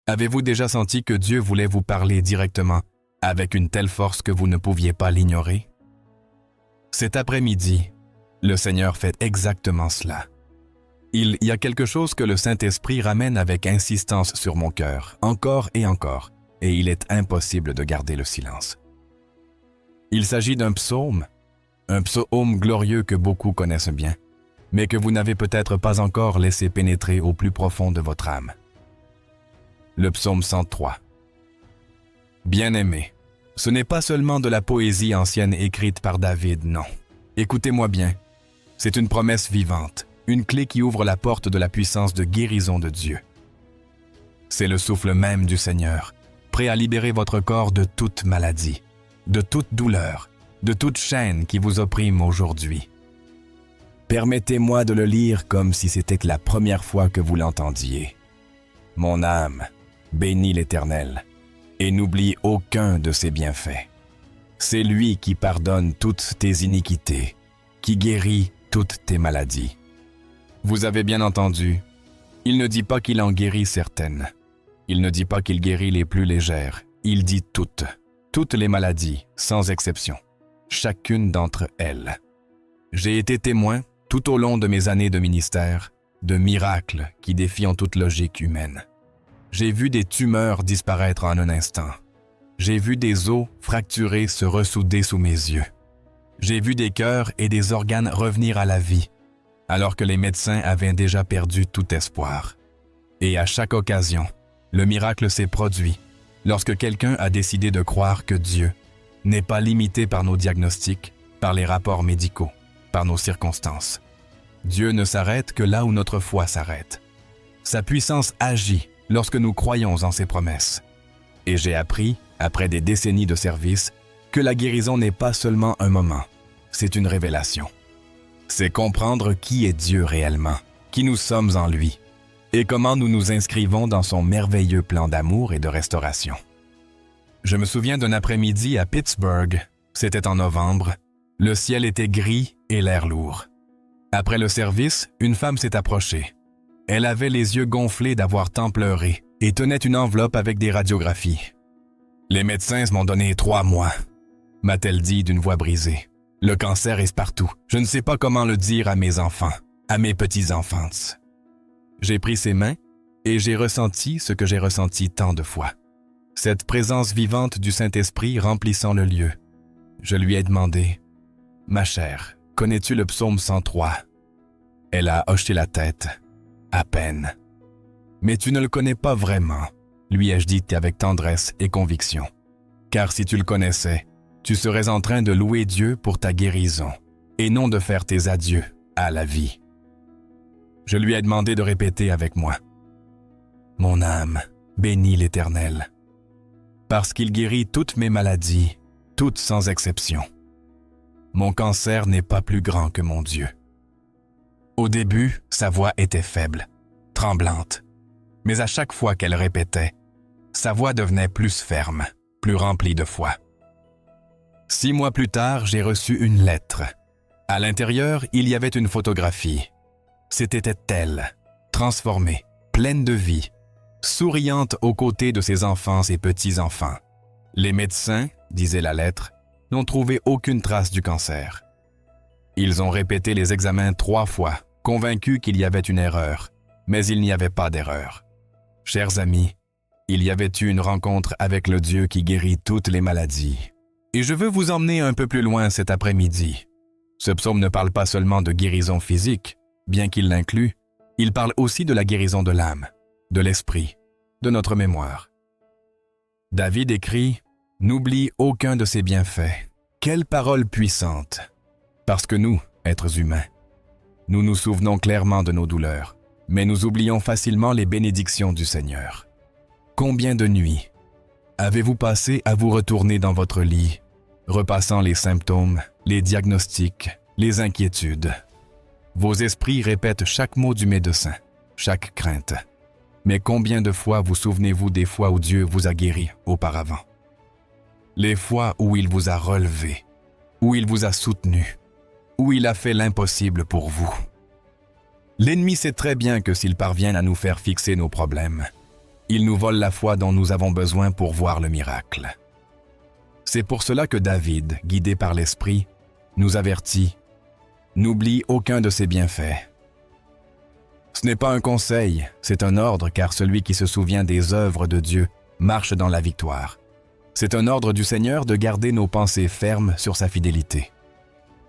Avez-vous déjà senti que Dieu voulait vous parler directement, avec une telle force que vous ne pouviez pas l'ignorer? Cet après-midi, le Seigneur fait exactement cela. Il y a quelque chose que le Saint-Esprit ramène avec insistance sur mon cœur, encore, et il est impossible de garder le silence. Il s'agit d'un psaume glorieux que beaucoup connaissent bien, mais que vous n'avez peut-être pas encore laissé pénétrer au plus profond de votre âme. Le psaume 103. Bien-aimés, ce n'est pas seulement de la poésie ancienne écrite par David, non. Écoutez-moi bien, c'est une promesse vivante, une clé qui ouvre la porte de la puissance de guérison de Dieu. C'est le souffle même du Seigneur, prêt à libérer votre corps de toute maladie, de toute douleur, de toute chaîne qui vous opprime aujourd'hui. Permettez-moi de le lire comme si c'était la première fois que vous l'entendiez. Mon âme, bénis l'Éternel, et n'oublie aucun de ses bienfaits. C'est lui qui pardonne toutes tes iniquités, qui guérit toutes tes maladies. Vous avez bien entendu, il ne dit pas qu'il en guérit certaines. Il ne dit pas qu'il guérit les plus légères. Il dit toutes les maladies, sans exception, chacune d'entre elles. J'ai été témoin, tout au long de mes années de ministère, de miracles qui défient toute logique humaine. J'ai vu des tumeurs disparaître en un instant. J'ai vu des os fracturés se ressouder sous mes yeux. J'ai vu des cœurs et des organes revenir à la vie, alors que les médecins avaient déjà perdu tout espoir. Et à chaque occasion, le miracle s'est produit lorsque quelqu'un a décidé de croire que Dieu n'est pas limité par nos diagnostics, par les rapports médicaux, par nos circonstances. Dieu ne s'arrête que là où notre foi s'arrête. Sa puissance agit lorsque nous croyons en ses promesses. Et j'ai appris, après des décennies de service, que la guérison n'est pas seulement un moment, c'est une révélation. C'est comprendre qui est Dieu réellement, qui nous sommes en lui, et comment nous nous inscrivons dans son merveilleux plan d'amour et de restauration. Je me souviens d'un après-midi à Pittsburgh, c'était en novembre, le ciel était gris et l'air lourd. Après le service, une femme s'est approchée. Elle avait les yeux gonflés d'avoir tant pleuré et tenait une enveloppe avec des radiographies. « Les médecins m'ont donné 3 mois », m'a-t-elle dit d'une voix brisée. « Le cancer est partout. Je ne sais pas comment le dire à mes enfants, à mes petits-enfants. » J'ai pris ses mains et j'ai ressenti ce que j'ai ressenti tant de fois. Cette présence vivante du Saint-Esprit remplissant le lieu. Je lui ai demandé « Ma chère, connais-tu le psaume 103 ?» Elle a hoché la tête. « À peine. »« Mais tu ne le connais pas vraiment, » lui ai-je dit avec tendresse et conviction. « Car si tu le connaissais, tu serais en train de louer Dieu pour ta guérison, et non de faire tes adieux à la vie. » Je lui ai demandé de répéter avec moi. « Mon âme, bénis l'Éternel, parce qu'il guérit toutes mes maladies, toutes sans exception. Mon cancer n'est pas plus grand que mon Dieu. » Au début, sa voix était faible, tremblante, mais à chaque fois qu'elle répétait, sa voix devenait plus ferme, plus remplie de foi. 6 mois plus tard, j'ai reçu une lettre. À l'intérieur, il y avait une photographie. C'était elle, transformée, pleine de vie, souriante aux côtés de ses enfants et petits-enfants. Les médecins, disait la lettre, n'ont trouvé aucune trace du cancer. Ils ont répété les examens 3 fois, convaincus qu'il y avait une erreur, mais il n'y avait pas d'erreur. Chers amis, il y avait eu une rencontre avec le Dieu qui guérit toutes les maladies. Et je veux vous emmener un peu plus loin cet après-midi. Ce psaume ne parle pas seulement de guérison physique, bien qu'il l'inclue, il parle aussi de la guérison de l'âme, de l'esprit, de notre mémoire. David écrit « N'oublie aucun de ses bienfaits. » Quelle parole puissante! Parce que nous, êtres humains, nous nous souvenons clairement de nos douleurs, mais nous oublions facilement les bénédictions du Seigneur. Combien de nuits avez-vous passé à vous retourner dans votre lit, repassant les symptômes, les diagnostics, les inquiétudes? Vos esprits répètent chaque mot du médecin, chaque crainte. Mais combien de fois vous souvenez-vous des fois où Dieu vous a guéri auparavant? Les fois où il vous a relevé, où il vous a soutenu, où il a fait l'impossible pour vous. L'ennemi sait très bien que s'il parvient à nous faire fixer nos problèmes, Ils nous volent la foi dont nous avons besoin pour voir le miracle. C'est pour cela que David, guidé par l'Esprit, nous avertit « N'oublie aucun de ses bienfaits ». Ce n'est pas un conseil, c'est un ordre, car celui qui se souvient des œuvres de Dieu marche dans la victoire. C'est un ordre du Seigneur de garder nos pensées fermes sur sa fidélité.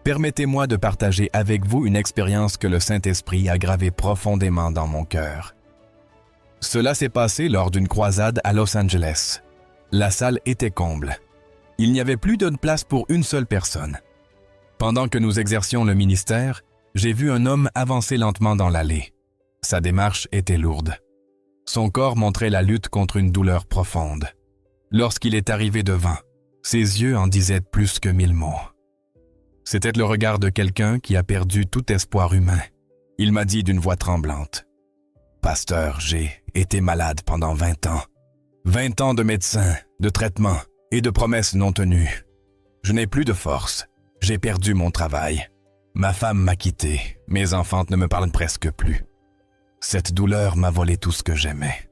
Permettez-moi de partager avec vous une expérience que le Saint-Esprit a gravée profondément dans mon cœur. Cela s'est passé lors d'une croisade à Los Angeles. La salle était comble. Il n'y avait plus de place pour une seule personne. Pendant que nous exercions le ministère, j'ai vu un homme avancer lentement dans l'allée. Sa démarche était lourde. Son corps montrait la lutte contre une douleur profonde. Lorsqu'il est arrivé devant, ses yeux en disaient plus que 1000 mots. C'était le regard de quelqu'un qui a perdu tout espoir humain. Il m'a dit d'une voix tremblante, « Pasteur, j'ai été malade pendant 20 ans. 20 ans de médecins, de traitements et de promesses non tenues. Je n'ai plus de force. J'ai perdu mon travail. Ma femme m'a quitté. Mes enfants ne me parlent presque plus. Cette douleur m'a volé tout ce que j'aimais. »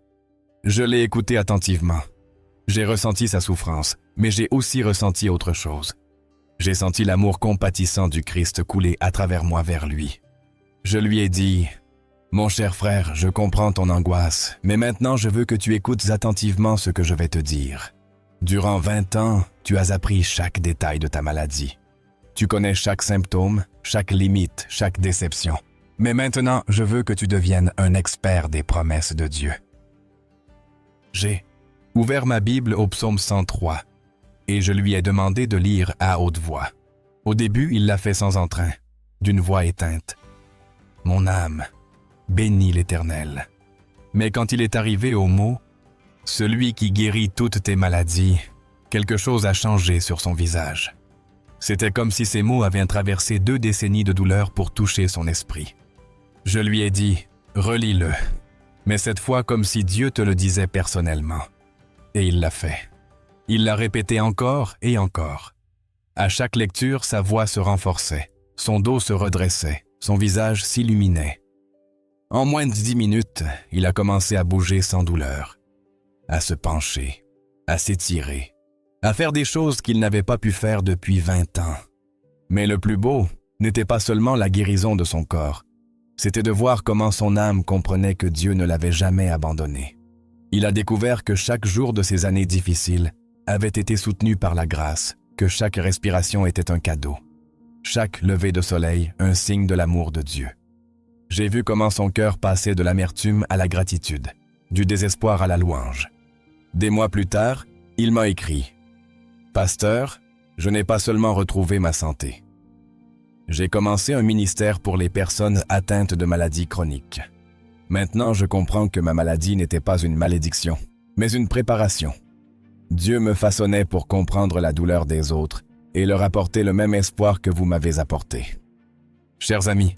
Je l'ai écouté attentivement. J'ai ressenti sa souffrance, mais j'ai aussi ressenti autre chose. J'ai senti l'amour compatissant du Christ couler à travers moi vers lui. Je lui ai dit, « Mon cher frère, je comprends ton angoisse, mais maintenant je veux que tu écoutes attentivement ce que je vais te dire. Durant 20 ans, tu as appris chaque détail de ta maladie. Tu connais chaque symptôme, chaque limite, chaque déception. Mais maintenant, je veux que tu deviennes un expert des promesses de Dieu. » J'ai ouvert ma Bible au psaume 103 et je lui ai demandé de lire à haute voix. Au début, il l'a fait sans entrain, d'une voix éteinte. « Mon âme, bénis l'Éternel. » Mais quand il est arrivé au mot « Celui qui guérit toutes tes maladies », quelque chose a changé sur son visage. C'était comme si ces mots avaient traversé 2 décennies de douleur pour toucher son esprit. Je lui ai dit, relis-le, mais cette fois comme si Dieu te le disait personnellement. Et il l'a fait. Il l'a répété encore et encore. À chaque lecture, sa voix se renforçait, son dos se redressait, son visage s'illuminait. En moins de 10 minutes, il a commencé à bouger sans douleur, à se pencher, à s'étirer, à faire des choses qu'il n'avait pas pu faire depuis 20 ans. Mais le plus beau n'était pas seulement la guérison de son corps, c'était de voir comment son âme comprenait que Dieu ne l'avait jamais abandonné. Il a découvert que chaque jour de ces années difficiles avait été soutenu par la grâce, que chaque respiration était un cadeau, chaque lever de soleil un signe de l'amour de Dieu. J'ai vu comment son cœur passait de l'amertume à la gratitude, du désespoir à la louange. Des mois plus tard, il m'a écrit « Pasteur, je n'ai pas seulement retrouvé ma santé. J'ai commencé un ministère pour les personnes atteintes de maladies chroniques. Maintenant, je comprends que ma maladie n'était pas une malédiction, mais une préparation. Dieu me façonnait pour comprendre la douleur des autres et leur apporter le même espoir que vous m'avez apporté. » Chers amis,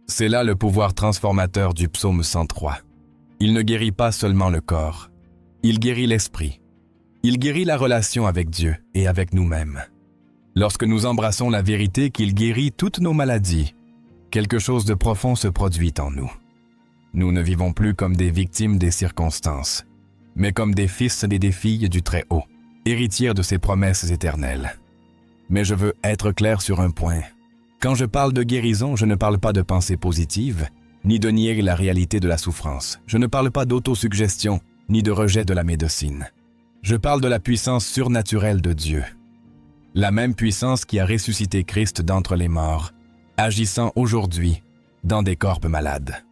c'est là le pouvoir transformateur du psaume 103. Il ne guérit pas seulement le corps, il guérit l'esprit. Il guérit la relation avec Dieu et avec nous-mêmes. Lorsque nous embrassons la vérité qu'il guérit toutes nos maladies, quelque chose de profond se produit en nous. Nous ne vivons plus comme des victimes des circonstances, mais comme des fils et des filles du Très-Haut, héritiers de ses promesses éternelles. Mais je veux être clair sur un point. Quand je parle de guérison, je ne parle pas de pensée positive, ni de nier la réalité de la souffrance. Je ne parle pas d'autosuggestion, ni de rejet de la médecine. Je parle de la puissance surnaturelle de Dieu. La même puissance qui a ressuscité Christ d'entre les morts, agissant aujourd'hui dans des corps malades.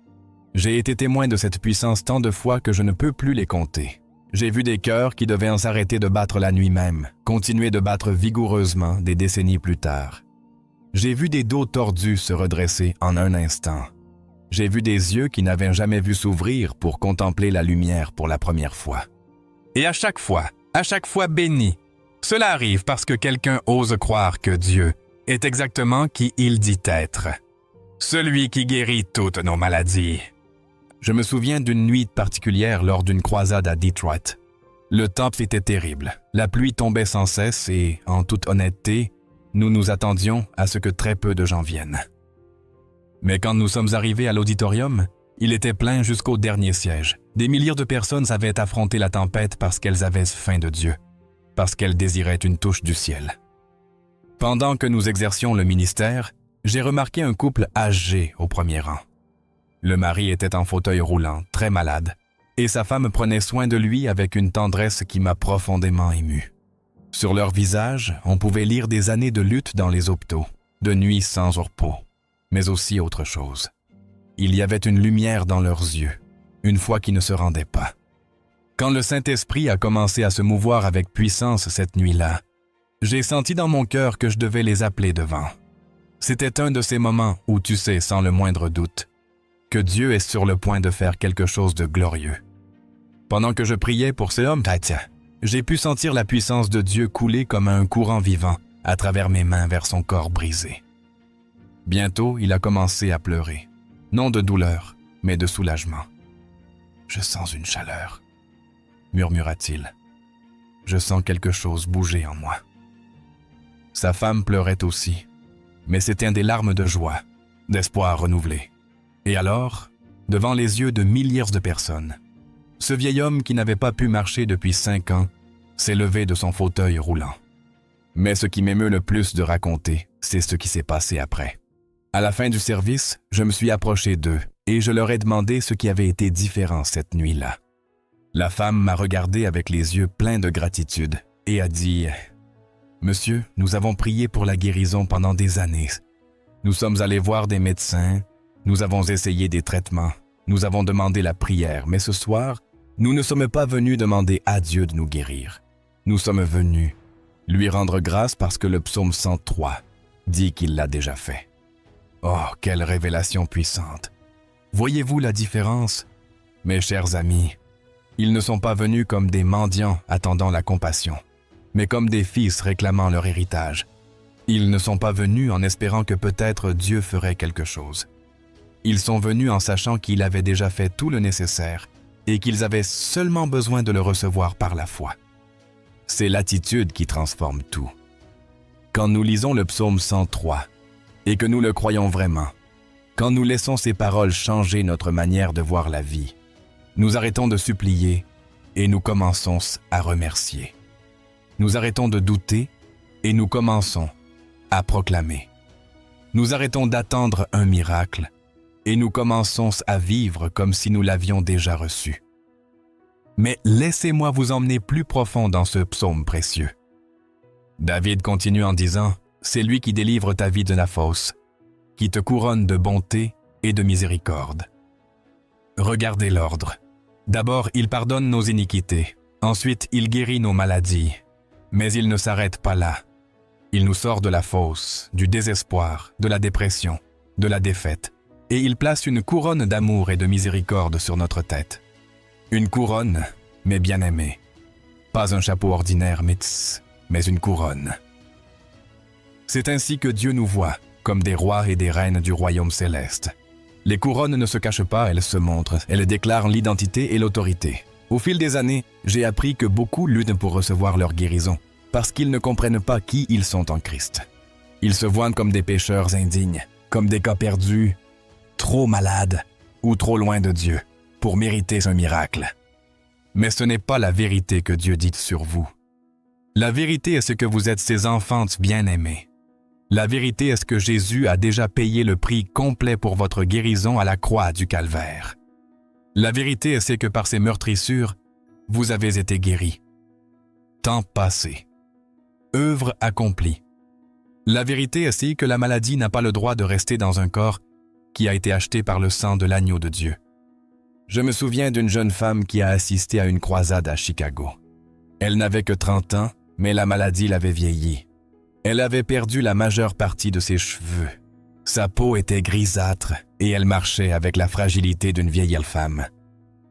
J'ai été témoin de cette puissance tant de fois que je ne peux plus les compter. J'ai vu des cœurs qui devaient s'arrêter de battre la nuit même, continuer de battre vigoureusement des décennies plus tard. J'ai vu des dos tordus se redresser en un instant. J'ai vu des yeux qui n'avaient jamais vu s'ouvrir pour contempler la lumière pour la première fois. Et à chaque fois béni, cela arrive parce que quelqu'un ose croire que Dieu est exactement qui il dit être. Celui qui guérit toutes nos maladies. Je me souviens d'une nuit particulière lors d'une croisade à Detroit. Le temps était terrible, la pluie tombait sans cesse et, en toute honnêteté, nous nous attendions à ce que très peu de gens viennent. Mais quand nous sommes arrivés à l'auditorium, Il était plein jusqu'au dernier siège. Des milliers de personnes avaient affronté la tempête parce qu'elles avaient faim de Dieu, parce qu'elles désiraient une touche du ciel. Pendant que nous exercions le ministère, j'ai remarqué un couple âgé au premier rang. Le mari était en fauteuil roulant, très malade, et sa femme prenait soin de lui avec une tendresse qui m'a profondément ému. Sur leur visage, on pouvait lire des années de lutte dans les hôpitaux, de nuits sans repos, mais aussi autre chose. Il y avait une lumière dans leurs yeux, une foi qui ne se rendait pas. Quand le Saint-Esprit a commencé à se mouvoir avec puissance cette nuit-là, j'ai senti dans mon cœur que je devais les appeler devant. C'était un de ces moments où tu sais sans le moindre doute que Dieu est sur le point de faire quelque chose de glorieux. Pendant que je priais pour ces hommes, j'ai pu sentir la puissance de Dieu couler comme un courant vivant à travers mes mains vers son corps brisé. Bientôt, il a commencé à pleurer, non de douleur, mais de soulagement. « Je sens une chaleur », murmura-t-il. « Je sens quelque chose bouger en moi. » Sa femme pleurait aussi, mais c'était des larmes de joie, d'espoir renouvelé. Et alors, devant les yeux de milliers de personnes, ce vieil homme qui n'avait pas pu marcher depuis 5 ans s'est levé de son fauteuil roulant. Mais ce qui m'émeut le plus de raconter, c'est ce qui s'est passé après. À la fin du service, je me suis approché d'eux et je leur ai demandé ce qui avait été différent cette nuit-là. La femme m'a regardé avec les yeux pleins de gratitude et a dit « Monsieur, nous avons prié pour la guérison pendant des années. Nous sommes allés voir des médecins, nous avons essayé des traitements, nous avons demandé la prière, mais ce soir, nous ne sommes pas venus demander à Dieu de nous guérir. Nous sommes venus lui rendre grâce parce que le psaume 103 dit qu'il l'a déjà fait. » Oh, quelle révélation puissante! Voyez-vous la différence? Mes chers amis, ils ne sont pas venus comme des mendiants attendant la compassion, mais comme des fils réclamant leur héritage. Ils ne sont pas venus en espérant que peut-être Dieu ferait quelque chose. Ils sont venus en sachant qu'il avait déjà fait tout le nécessaire et qu'ils avaient seulement besoin de le recevoir par la foi. C'est l'attitude qui transforme tout. Quand nous lisons le psaume 103 et que nous le croyons vraiment, quand nous laissons ces paroles changer notre manière de voir la vie, nous arrêtons de supplier et nous commençons à remercier. Nous arrêtons de douter et nous commençons à proclamer. Nous arrêtons d'attendre un miracle et nous commençons à vivre comme si nous l'avions déjà reçu. Mais laissez-moi vous emmener plus profond dans ce psaume précieux. David continue en disant « C'est lui qui délivre ta vie de la fosse, qui te couronne de bonté et de miséricorde. » Regardez l'ordre. D'abord, il pardonne nos iniquités. Ensuite, il guérit nos maladies. Mais il ne s'arrête pas là. Il nous sort de la fosse, du désespoir, de la dépression, de la défaite. Et il place une couronne d'amour et de miséricorde sur notre tête. Une couronne, mais bien aimée. Pas un chapeau ordinaire, mais une couronne. C'est ainsi que Dieu nous voit, comme des rois et des reines du royaume céleste. Les couronnes ne se cachent pas, elles se montrent, elles déclarent l'identité et l'autorité. Au fil des années, j'ai appris que beaucoup luttent pour recevoir leur guérison, parce qu'ils ne comprennent pas qui ils sont en Christ. Ils se voient comme des pécheurs indignes, comme des cas perdus, trop malades ou trop loin de Dieu pour mériter un miracle. Mais ce n'est pas la vérité que Dieu dit sur vous. La vérité est ce que vous êtes ses enfants bien-aimés. La vérité est ce que Jésus a déjà payé le prix complet pour votre guérison à la croix du Calvaire. La vérité est ce que par ses meurtrissures, vous avez été guéris. Temps passé. Œuvre accomplie. La vérité est ce que la maladie n'a pas le droit de rester dans un corps qui a été acheté par le sang de l'agneau de Dieu. Je me souviens d'une jeune femme qui a assisté à une croisade à Chicago. Elle n'avait que 30 ans, mais la maladie l'avait vieillie. Elle avait perdu la majeure partie de ses cheveux. Sa peau était grisâtre et elle marchait avec la fragilité d'une vieille femme.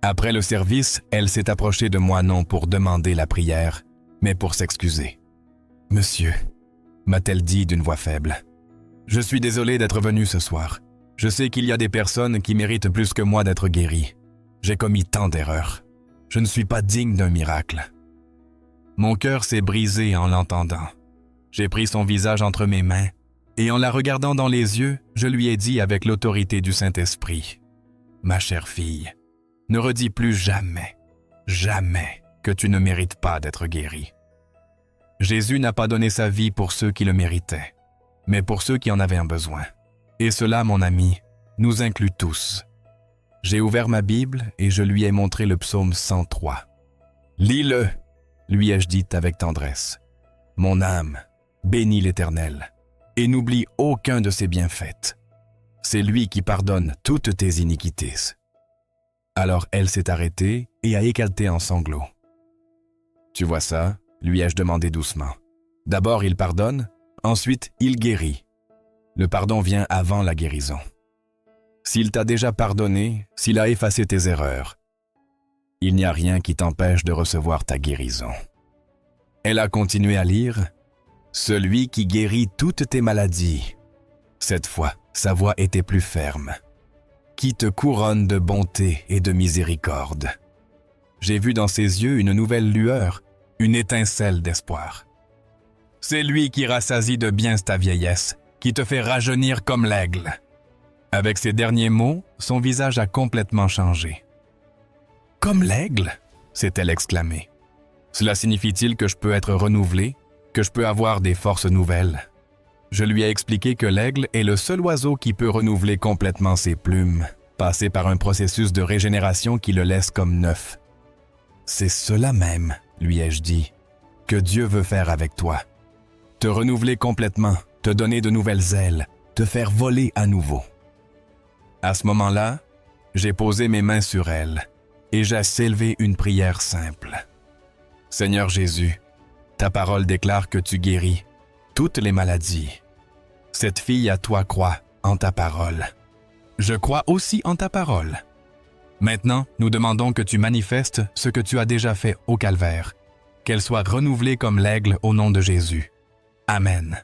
Après le service, elle s'est approchée de moi non pour demander la prière, mais pour s'excuser. « Monsieur », m'a-t-elle dit d'une voix faible, « je suis désolée d'être venue ce soir. Je sais qu'il y a des personnes qui méritent plus que moi d'être guéries. J'ai commis tant d'erreurs. Je ne suis pas digne d'un miracle. » Mon cœur s'est brisé en l'entendant. J'ai pris son visage entre mes mains et en la regardant dans les yeux, je lui ai dit avec l'autorité du Saint-Esprit, « ma chère fille, ne redis plus jamais, jamais que tu ne mérites pas d'être guérie. Jésus n'a pas donné sa vie pour ceux qui le méritaient, mais pour ceux qui en avaient un besoin. Et cela, mon ami, nous inclut tous. J'ai ouvert ma Bible et je lui ai montré le psaume 103. « Lis-le » lui ai-je dit avec tendresse. « Mon âme, bénis l'Éternel, et n'oublie aucun de ses bienfaits. C'est lui qui pardonne toutes tes iniquités. » Alors elle s'est arrêtée et a éclaté en sanglots. « Tu vois ça ?» lui ai-je demandé doucement. « D'abord il pardonne, ensuite il guérit. Le pardon vient avant la guérison. S'il t'a déjà pardonné, s'il a effacé tes erreurs, il n'y a rien qui t'empêche de recevoir ta guérison. » Elle a continué à lire « Celui qui guérit toutes tes maladies. » Cette fois, sa voix était plus ferme. « Qui te couronne de bonté et de miséricorde. » J'ai vu dans ses yeux une nouvelle lueur, une étincelle d'espoir. « C'est lui qui rassasie de biens ta vieillesse, qui te fait rajeunir comme l'aigle. » Avec ces derniers mots, son visage a complètement changé. « Comme l'aigle ?» s'est-elle exclamée. « Cela signifie-t-il que je peux être renouvelé, que je peux avoir des forces nouvelles ?» Je lui ai expliqué que l'aigle est le seul oiseau qui peut renouveler complètement ses plumes, passer par un processus de régénération qui le laisse comme neuf. « C'est cela même, lui ai-je dit, que Dieu veut faire avec toi. Te renouveler complètement, te donner de nouvelles ailes, te faire voler à nouveau. » À ce moment-là, j'ai posé mes mains sur elle et j'ai élevé une prière simple. « Seigneur Jésus, ta parole déclare que tu guéris toutes les maladies. Cette fille à toi croit en ta parole. Je crois aussi en ta parole. Maintenant, nous demandons que tu manifestes ce que tu as déjà fait au calvaire, qu'elle soit renouvelée comme l'aigle au nom de Jésus. Amen. »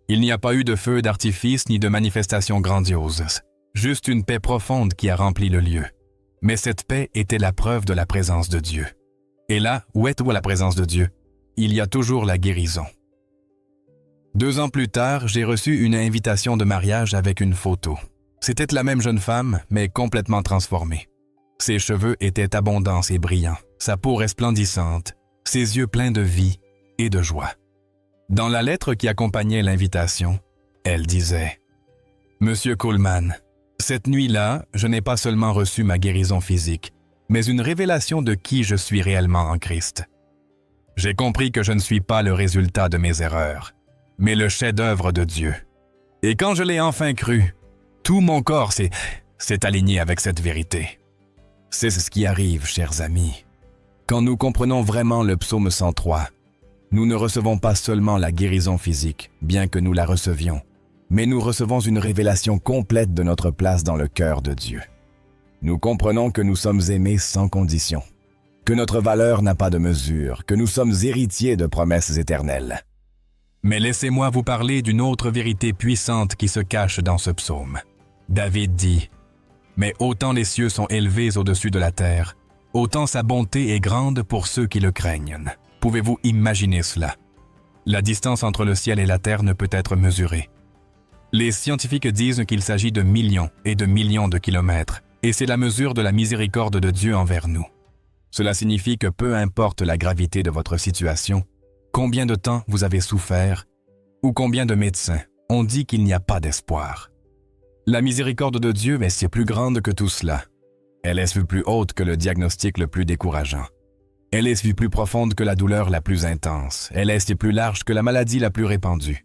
Il n'y a pas eu de feu d'artifice ni de manifestation grandiose, juste une paix profonde qui a rempli le lieu. Mais cette paix était la preuve de la présence de Dieu. Et là, où est la présence de Dieu? Il y a toujours la guérison. 2 ans plus tard, j'ai reçu une invitation de mariage avec une photo. C'était la même jeune femme, mais complètement transformée. Ses cheveux étaient abondants et brillants, sa peau resplendissante, ses yeux pleins de vie et de joie. Dans la lettre qui accompagnait l'invitation, elle disait « Monsieur Kuhlmann, cette nuit-là, je n'ai pas seulement reçu ma guérison physique, mais une révélation de qui je suis réellement en Christ. J'ai compris que je ne suis pas le résultat de mes erreurs, mais le chef-d'œuvre de Dieu. Et quand je l'ai enfin cru, tout mon corps s'est aligné avec cette vérité. » C'est ce qui arrive, chers amis. Quand nous comprenons vraiment le psaume 103, nous ne recevons pas seulement la guérison physique, bien que nous la recevions, mais nous recevons une révélation complète de notre place dans le cœur de Dieu. Nous comprenons que nous sommes aimés sans condition, que notre valeur n'a pas de mesure, que nous sommes héritiers de promesses éternelles. Mais laissez-moi vous parler d'une autre vérité puissante qui se cache dans ce psaume. David dit « Mais autant les cieux sont élevés au-dessus de la terre, autant sa bonté est grande pour ceux qui le craignent. » Pouvez-vous imaginer cela? La distance entre le ciel et la terre ne peut être mesurée. Les scientifiques disent qu'il s'agit de millions et de millions de kilomètres, et c'est la mesure de la miséricorde de Dieu envers nous. Cela signifie que peu importe la gravité de votre situation, combien de temps vous avez souffert, ou combien de médecins ont dit qu'il n'y a pas d'espoir. La miséricorde de Dieu est plus grande que tout cela. Elle est plus haute que le diagnostic le plus décourageant. Elle est plus profonde que la douleur la plus intense. Elle est plus large que la maladie la plus répandue.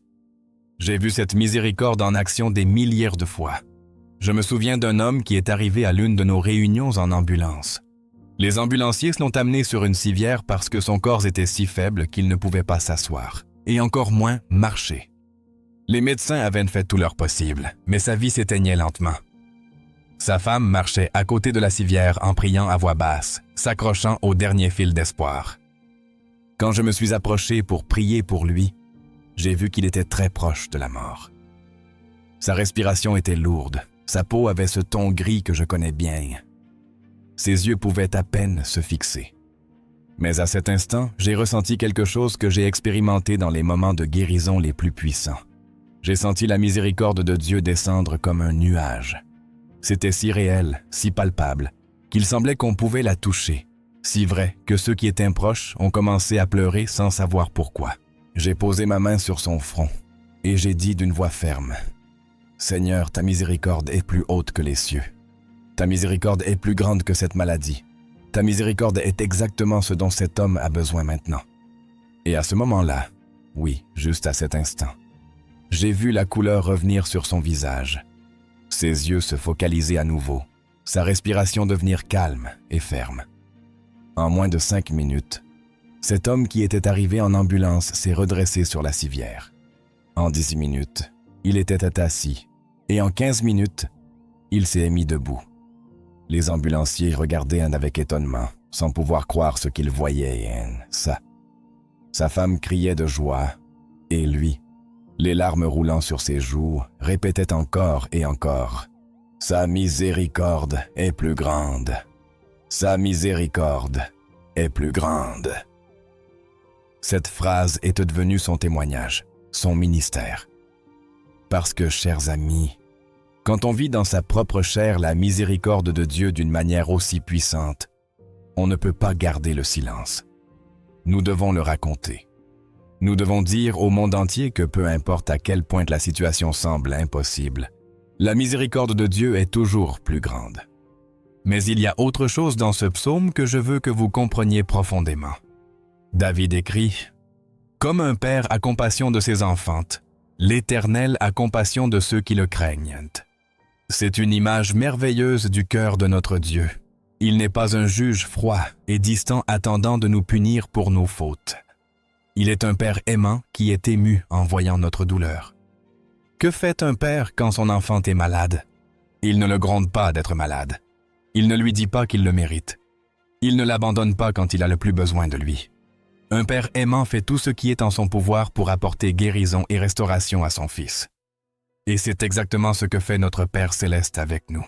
J'ai vu cette miséricorde en action des milliers de fois. Je me souviens d'un homme qui est arrivé à l'une de nos réunions en ambulance. Les ambulanciers l'ont amené sur une civière parce que son corps était si faible qu'il ne pouvait pas s'asseoir, et encore moins marcher. Les médecins avaient fait tout leur possible, mais sa vie s'éteignait lentement. Sa femme marchait à côté de la civière en priant à voix basse, s'accrochant au dernier fil d'espoir. Quand je me suis approché pour prier pour lui, j'ai vu qu'il était très proche de la mort. Sa respiration était lourde, sa peau avait ce ton gris que je connais bien. Ses yeux pouvaient à peine se fixer. Mais à cet instant, j'ai ressenti quelque chose que j'ai expérimenté dans les moments de guérison les plus puissants. J'ai senti la miséricorde de Dieu descendre comme un nuage. C'était si réel, si palpable, qu'il semblait qu'on pouvait la toucher. Si vrai que ceux qui étaient proches ont commencé à pleurer sans savoir pourquoi. J'ai posé ma main sur son front et j'ai dit d'une voix ferme, « Seigneur, ta miséricorde est plus haute que les cieux. Ta miséricorde est plus grande que cette maladie. Ta miséricorde est exactement ce dont cet homme a besoin maintenant. » Et à ce moment-là, oui, juste à cet instant, j'ai vu la couleur revenir sur son visage, ses yeux se focaliser à nouveau, sa respiration devenir calme et ferme. En moins de 5 minutes, cet homme qui était arrivé en ambulance s'est redressé sur la civière. En 10 minutes, il était assis, et en 15 minutes, il s'est mis debout. Les ambulanciers regardaient avec étonnement, sans pouvoir croire ce qu'ils voyaient, et ça. Sa femme criait de joie, et lui, les larmes roulant sur ses joues, répétait encore et encore « Sa miséricorde est plus grande. Sa miséricorde est plus grande. » Cette phrase est devenue son témoignage, son ministère. Parce que, chers amis, quand on vit dans sa propre chair la miséricorde de Dieu d'une manière aussi puissante, on ne peut pas garder le silence. Nous devons le raconter. Nous devons dire au monde entier que peu importe à quel point la situation semble impossible, la miséricorde de Dieu est toujours plus grande. Mais il y a autre chose dans ce psaume que je veux que vous compreniez profondément. David écrit « Comme un père a compassion de ses enfants, l'Éternel a compassion de ceux qui le craignent. » C'est une image merveilleuse du cœur de notre Dieu. Il n'est pas un juge froid et distant attendant de nous punir pour nos fautes. Il est un père aimant qui est ému en voyant notre douleur. Que fait un père quand son enfant est malade? Il ne le gronde pas d'être malade. Il ne lui dit pas qu'il le mérite. Il ne l'abandonne pas quand il a le plus besoin de lui. Un père aimant fait tout ce qui est en son pouvoir pour apporter guérison et restauration à son fils. Et c'est exactement ce que fait notre Père céleste avec nous.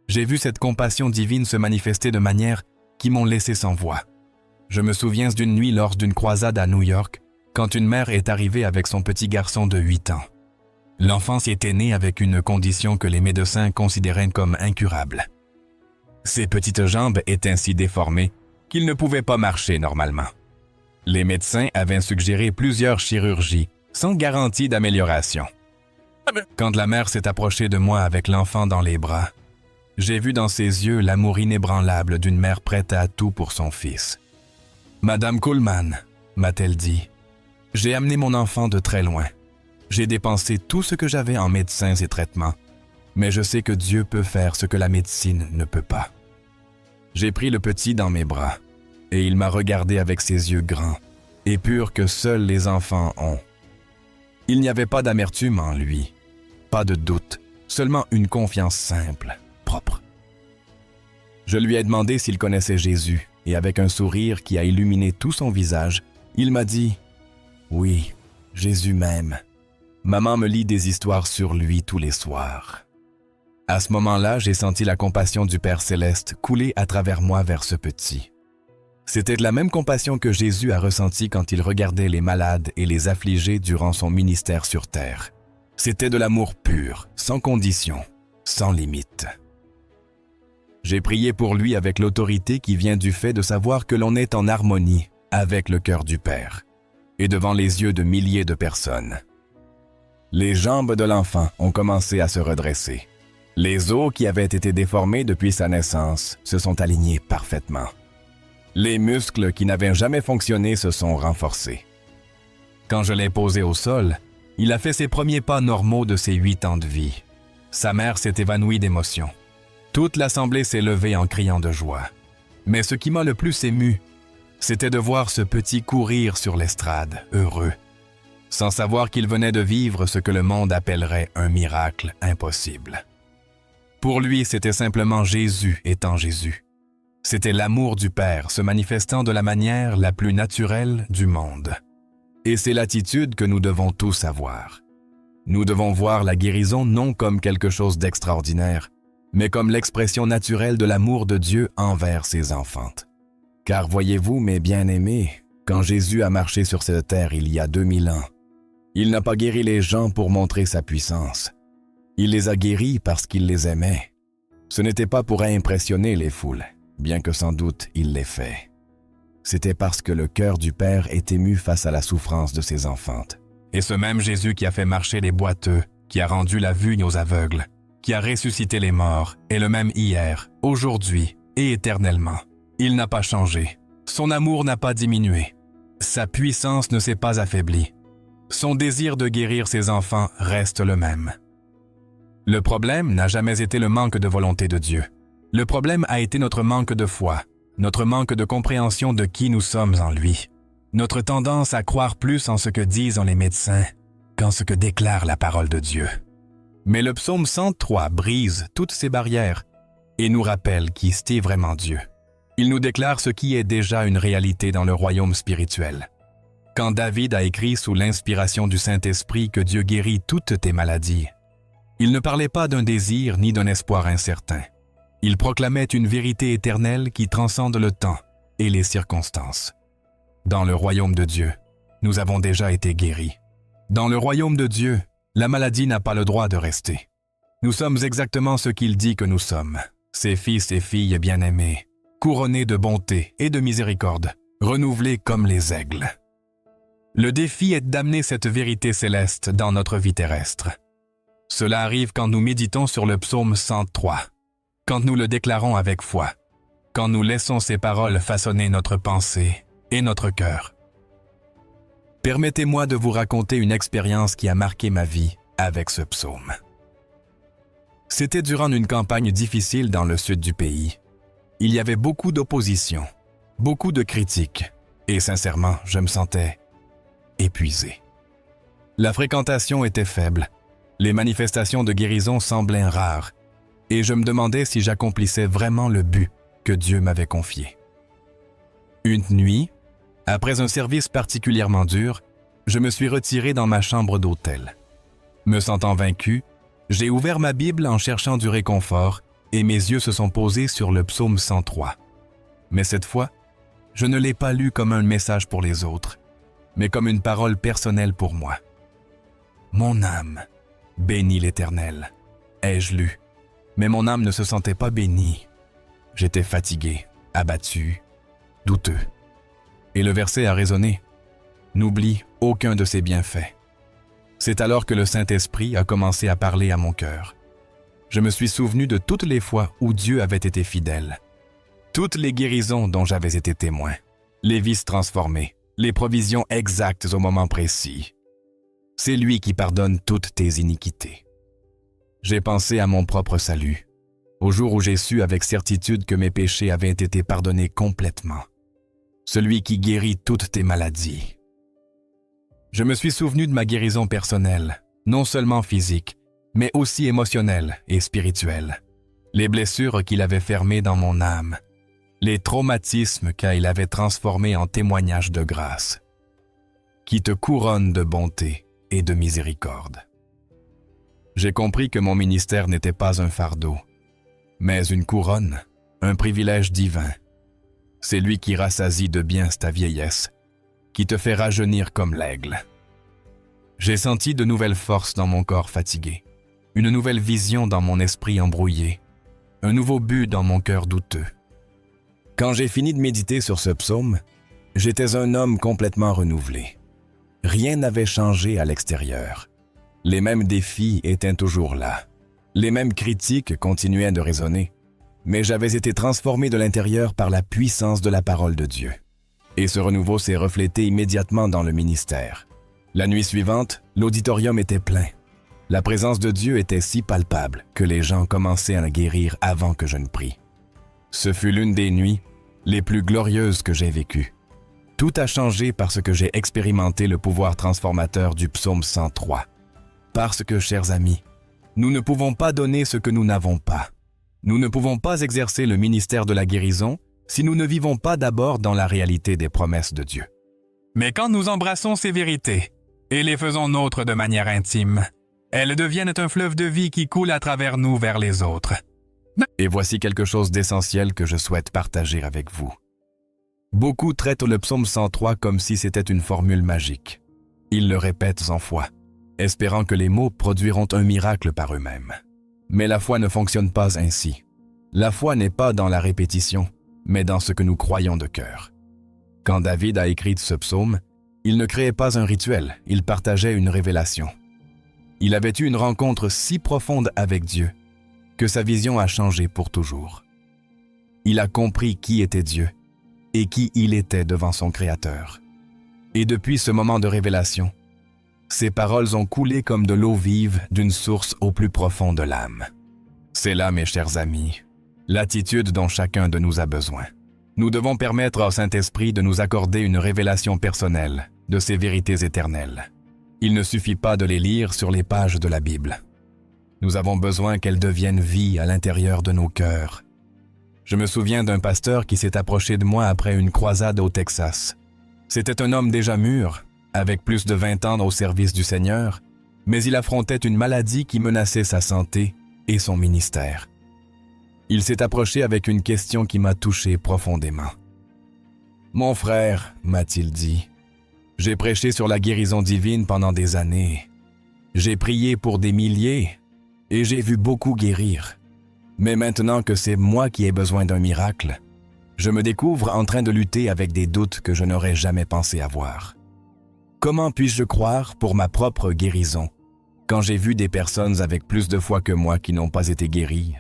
J'ai vu cette compassion divine se manifester de manières qui m'ont laissé sans voix. Je me souviens d'une nuit lors d'une croisade à New York, quand une mère est arrivée avec son petit garçon de 8 ans. L'enfant était né avec une condition que les médecins considéraient comme incurable. Ses petites jambes étaient si déformées qu'il ne pouvait pas marcher normalement. Les médecins avaient suggéré plusieurs chirurgies, sans garantie d'amélioration. Quand la mère s'est approchée de moi avec l'enfant dans les bras, j'ai vu dans ses yeux l'amour inébranlable d'une mère prête à tout pour son fils. « Madame Kuhlman, m'a-t-elle dit, j'ai amené mon enfant de très loin. J'ai dépensé tout ce que j'avais en médecins et traitements, mais je sais que Dieu peut faire ce que la médecine ne peut pas. » J'ai pris le petit dans mes bras, et il m'a regardé avec ses yeux grands et purs que seuls les enfants ont. Il n'y avait pas d'amertume en lui, pas de doute, seulement une confiance simple, propre. Je lui ai demandé s'il connaissait Jésus, et avec un sourire qui a illuminé tout son visage, il m'a dit « Oui, Jésus m'aime. Maman me lit des histoires sur lui tous les soirs. » À ce moment-là, j'ai senti la compassion du Père céleste couler à travers moi vers ce petit. C'était la même compassion que Jésus a ressentie quand il regardait les malades et les affligés durant son ministère sur terre. C'était de l'amour pur, sans condition, sans limite. J'ai prié pour lui avec l'autorité qui vient du fait de savoir que l'on est en harmonie avec le cœur du Père et devant les yeux de milliers de personnes. Les jambes de l'enfant ont commencé à se redresser. Les os qui avaient été déformés depuis sa naissance se sont alignés parfaitement. Les muscles qui n'avaient jamais fonctionné se sont renforcés. Quand je l'ai posé au sol, il a fait ses premiers pas normaux de ses 8 ans de vie. Sa mère s'est évanouie d'émotion. Toute l'assemblée s'est levée en criant de joie. Mais ce qui m'a le plus ému, c'était de voir ce petit courir sur l'estrade, heureux, sans savoir qu'il venait de vivre ce que le monde appellerait un miracle impossible. Pour lui, c'était simplement Jésus étant Jésus. C'était l'amour du Père se manifestant de la manière la plus naturelle du monde. Et c'est l'attitude que nous devons tous avoir. Nous devons voir la guérison non comme quelque chose d'extraordinaire, mais comme l'expression naturelle de l'amour de Dieu envers ses enfants. Car voyez-vous, mes bien-aimés, quand Jésus a marché sur cette terre il y a 2000 ans, il n'a pas guéri les gens pour montrer sa puissance. Il les a guéris parce qu'il les aimait Ce n'était pas pour impressionner les foules, bien que sans doute il l'ait fait. C'était parce que le cœur du Père est ému face à la souffrance de ses enfantes. Et ce même Jésus qui a fait marcher les boiteux, qui a rendu la vue aux aveugles, qui a ressuscité les morts, est le même hier, aujourd'hui et éternellement. Il n'a pas changé. Son amour n'a pas diminué. Sa puissance ne s'est pas affaiblie. Son désir de guérir ses enfants reste le même. Le problème n'a jamais été le manque de volonté de Dieu. Le problème a été notre manque de foi, notre manque de compréhension de qui nous sommes en lui, notre tendance à croire plus en ce que disent les médecins qu'en ce que déclare la parole de Dieu. Mais le psaume 103 brise toutes ces barrières et nous rappelle qui est vraiment Dieu. Il nous déclare ce qui est déjà une réalité dans le royaume spirituel. Quand David a écrit sous l'inspiration du Saint-Esprit que Dieu guérit toutes tes maladies, il ne parlait pas d'un désir ni d'un espoir incertain. Il proclamait une vérité éternelle qui transcende le temps et les circonstances. Dans le royaume de Dieu, nous avons déjà été guéris. Dans le royaume de Dieu, la maladie n'a pas le droit de rester. Nous sommes exactement ce qu'il dit que nous sommes, ses fils et filles bien-aimés, couronnés de bonté et de miséricorde, renouvelés comme les aigles. Le défi est d'amener cette vérité céleste dans notre vie terrestre. Cela arrive quand nous méditons sur le psaume 103, quand nous le déclarons avec foi, quand nous laissons ces paroles façonner notre pensée et notre cœur. Permettez-moi de vous raconter une expérience qui a marqué ma vie avec ce psaume. C'était durant une campagne difficile dans le sud du pays. Il y avait beaucoup d'opposition, beaucoup de critiques, et sincèrement, je me sentais épuisé. La fréquentation était faible, les manifestations de guérison semblaient rares, et je me demandais si j'accomplissais vraiment le but que Dieu m'avait confié. Une nuit, après un service particulièrement dur, je me suis retiré dans ma chambre d'hôtel. Me sentant vaincu, j'ai ouvert ma Bible en cherchant du réconfort et mes yeux se sont posés sur le psaume 103. Mais cette fois, je ne l'ai pas lu comme un message pour les autres, mais comme une parole personnelle pour moi. Mon âme bénit l'Éternel, ai-je lu, mais mon âme ne se sentait pas bénie. J'étais fatigué, abattu, douteux. Et le verset a résonné. N'oublie aucun de ses bienfaits. C'est alors que le Saint-Esprit a commencé à parler à mon cœur. Je me suis souvenu de toutes les fois où Dieu avait été fidèle, toutes les guérisons dont j'avais été témoin, les vies transformées, les provisions exactes au moment précis. C'est lui qui pardonne toutes tes iniquités. J'ai pensé à mon propre salut, au jour où j'ai su avec certitude que mes péchés avaient été pardonnés complètement. Celui qui guérit toutes tes maladies. Je me suis souvenu de ma guérison personnelle, non seulement physique, mais aussi émotionnelle et spirituelle. Les blessures qu'il avait fermées dans mon âme, les traumatismes qu'il avait transformés en témoignages de grâce, qui te couronnent de bonté et de miséricorde. J'ai compris que mon ministère n'était pas un fardeau, mais une couronne, un privilège divin. C'est lui qui rassasie de biens ta vieillesse, qui te fait rajeunir comme l'aigle. J'ai senti de nouvelles forces dans mon corps fatigué, une nouvelle vision dans mon esprit embrouillé, un nouveau but dans mon cœur douteux. Quand j'ai fini de méditer sur ce psaume, j'étais un homme complètement renouvelé. Rien n'avait changé à l'extérieur. Les mêmes défis étaient toujours là. Les mêmes critiques continuaient de résonner. Mais j'avais été transformé de l'intérieur par la puissance de la parole de Dieu. Et ce renouveau s'est reflété immédiatement dans le ministère. La nuit suivante, l'auditorium était plein. La présence de Dieu était si palpable que les gens commençaient à la guérir avant que je ne prie. Ce fut l'une des nuits les plus glorieuses que j'ai vécues. Tout a changé parce que j'ai expérimenté le pouvoir transformateur du psaume 103. Parce que, chers amis, nous ne pouvons pas donner ce que nous n'avons pas. Nous ne pouvons pas exercer le ministère de la guérison si nous ne vivons pas d'abord dans la réalité des promesses de Dieu. Mais quand nous embrassons ces vérités et les faisons nôtres de manière intime, elles deviennent un fleuve de vie qui coule à travers nous vers les autres. Et voici quelque chose d'essentiel que je souhaite partager avec vous. Beaucoup traitent le psaume 103 comme si c'était une formule magique. Ils le répètent en foi, espérant que les mots produiront un miracle par eux-mêmes. Mais la foi ne fonctionne pas ainsi. La foi n'est pas dans la répétition, mais dans ce que nous croyons de cœur. Quand David a écrit ce psaume, il ne créait pas un rituel, il partageait une révélation. Il avait eu une rencontre si profonde avec Dieu que sa vision a changé pour toujours. Il a compris qui était Dieu et qui il était devant son Créateur. Et depuis ce moment de révélation, ses paroles ont coulé comme de l'eau vive d'une source au plus profond de l'âme. C'est là, mes chers amis, l'attitude dont chacun de nous a besoin. Nous devons permettre au Saint-Esprit de nous accorder une révélation personnelle de ces vérités éternelles. Il ne suffit pas de les lire sur les pages de la Bible. Nous avons besoin qu'elles deviennent vie à l'intérieur de nos cœurs. Je me souviens d'un pasteur qui s'est approché de moi après une croisade au Texas. C'était un homme déjà mûr, avec plus de 20 ans au service du Seigneur, mais il affrontait une maladie qui menaçait sa santé et son ministère. Il s'est approché avec une question qui m'a touché profondément. « Mon frère, m'a-t-il dit, j'ai prêché sur la guérison divine pendant des années. J'ai prié pour des milliers et j'ai vu beaucoup guérir. Mais maintenant que c'est moi qui ai besoin d'un miracle, je me découvre en train de lutter avec des doutes que je n'aurais jamais pensé avoir. Comment puis-je croire pour ma propre guérison quand j'ai vu des personnes avec plus de foi que moi qui n'ont pas été guéries?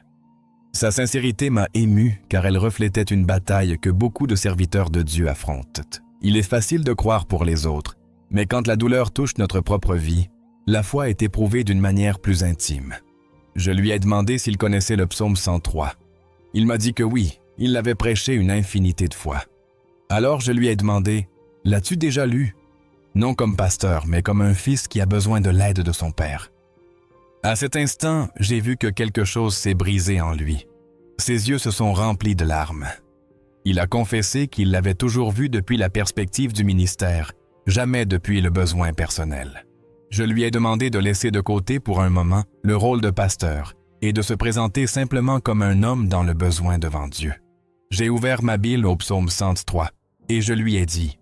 Sa sincérité m'a ému car elle reflétait une bataille que beaucoup de serviteurs de Dieu affrontent. Il est facile de croire pour les autres, mais quand la douleur touche notre propre vie, la foi est éprouvée d'une manière plus intime. Je lui ai demandé s'il connaissait le psaume 103. Il m'a dit que oui, il l'avait prêché une infinité de fois. Alors je lui ai demandé, « L'as-tu déjà lu? » Non comme pasteur, mais comme un fils qui a besoin de l'aide de son père. À cet instant, j'ai vu que quelque chose s'est brisé en lui. Ses yeux se sont remplis de larmes. Il a confessé qu'il l'avait toujours vu depuis la perspective du ministère, jamais depuis le besoin personnel. Je lui ai demandé de laisser de côté pour un moment le rôle de pasteur et de se présenter simplement comme un homme dans le besoin devant Dieu. J'ai ouvert ma Bible au psaume 103 et je lui ai dit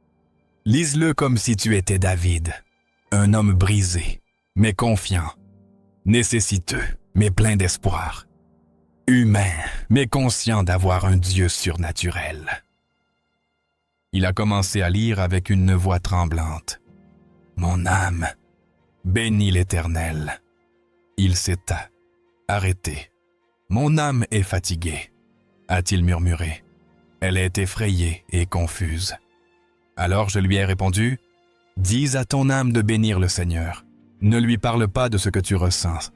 « Lise-le comme si tu étais David, un homme brisé, mais confiant, nécessiteux, mais plein d'espoir, humain, mais conscient d'avoir un Dieu surnaturel. » Il a commencé à lire avec une voix tremblante. « Mon âme, bénis l'Éternel. » Il s'est arrêté. « Mon âme est fatiguée, » a-t-il murmuré. Elle est effrayée et confuse. Alors je lui ai répondu, « Dis à ton âme de bénir le Seigneur. Ne lui parle pas de ce que tu ressens.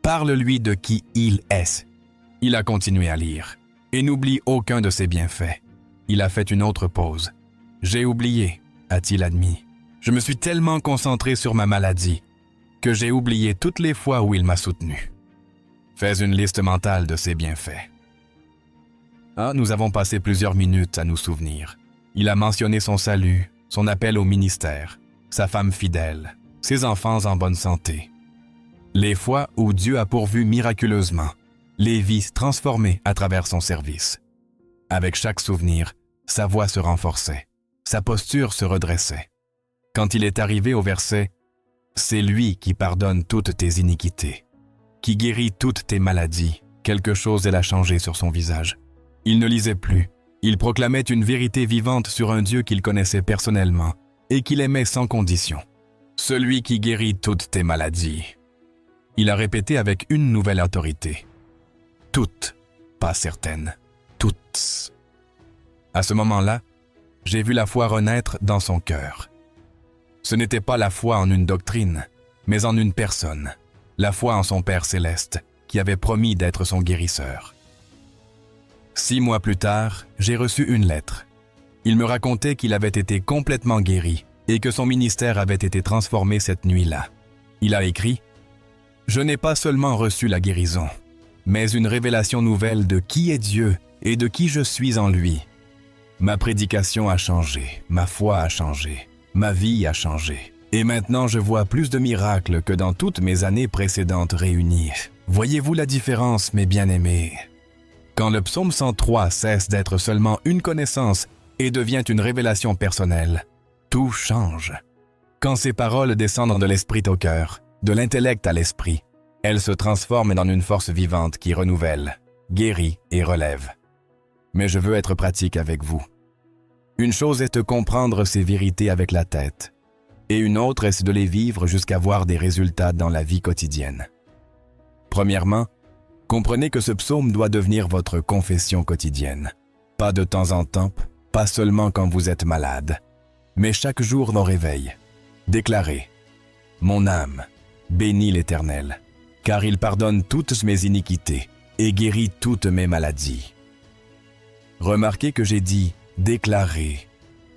Parle-lui de qui il est. » Il a continué à lire. Et n'oublie aucun de ses bienfaits. Il a fait une autre pause. « J'ai oublié, » a-t-il admis. « Je me suis tellement concentré sur ma maladie que j'ai oublié toutes les fois où il m'a soutenu. » Fais une liste mentale de ses bienfaits. Nous avons passé plusieurs minutes à nous souvenir. Il a mentionné son salut, son appel au ministère, sa femme fidèle, ses enfants en bonne santé. Les fois où Dieu a pourvu miraculeusement, les vies transformées à travers son service. Avec chaque souvenir, sa voix se renforçait, sa posture se redressait. Quand il est arrivé au verset « C'est lui qui pardonne toutes tes iniquités, qui guérit toutes tes maladies », quelque chose a changé sur son visage. Il ne lisait plus. Il proclamait une vérité vivante sur un Dieu qu'il connaissait personnellement et qu'il aimait sans condition. « Celui qui guérit toutes tes maladies. » Il a répété avec une nouvelle autorité. « Toutes, pas certaines, toutes. » À ce moment-là, j'ai vu la foi renaître dans son cœur. Ce n'était pas la foi en une doctrine, mais en une personne, la foi en son Père céleste, qui avait promis d'être son guérisseur. 6 mois plus tard, j'ai reçu une lettre. Il me racontait qu'il avait été complètement guéri et que son ministère avait été transformé cette nuit-là. Il a écrit « Je n'ai pas seulement reçu la guérison, mais une révélation nouvelle de qui est Dieu et de qui je suis en lui. Ma prédication a changé, ma foi a changé, ma vie a changé. Et maintenant je vois plus de miracles que dans toutes mes années précédentes réunies. Voyez-vous la différence, mes bien-aimés? » Quand le psaume 103 cesse d'être seulement une connaissance et devient une révélation personnelle, tout change. Quand ces paroles descendent de l'esprit au cœur, de l'intellect à l'esprit, elles se transforment dans une force vivante qui renouvelle, guéris et relèves. Mais je veux être pratique avec vous. Une chose est de comprendre ces vérités avec la tête, et une autre est de les vivre jusqu'à voir des résultats dans la vie quotidienne. Premièrement, comprenez que ce psaume doit devenir votre confession quotidienne. Pas de temps en temps, pas seulement quand vous êtes malade, mais chaque jour au réveil. Déclarez « Mon âme, bénis l'Éternel, car il pardonne toutes mes iniquités et guérit toutes mes maladies. » Remarquez que j'ai dit « déclarer »,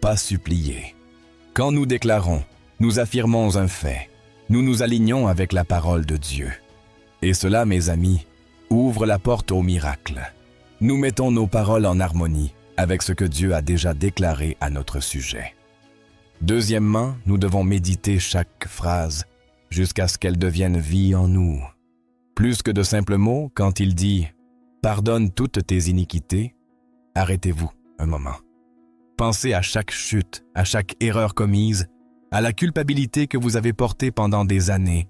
pas supplier. Quand nous déclarons, nous affirmons un fait. Nous nous alignons avec la parole de Dieu. Et cela, mes amis, ouvre la porte au miracle. Nous mettons nos paroles en harmonie avec ce que Dieu a déjà déclaré à notre sujet. Deuxièmement, nous devons méditer chaque phrase jusqu'à ce qu'elle devienne vie en nous. Plus que de simples mots, quand il dit « Pardonne toutes tes iniquités », arrêtez-vous un moment. Pensez à chaque chute, à chaque erreur commise, à la culpabilité que vous avez portée pendant des années,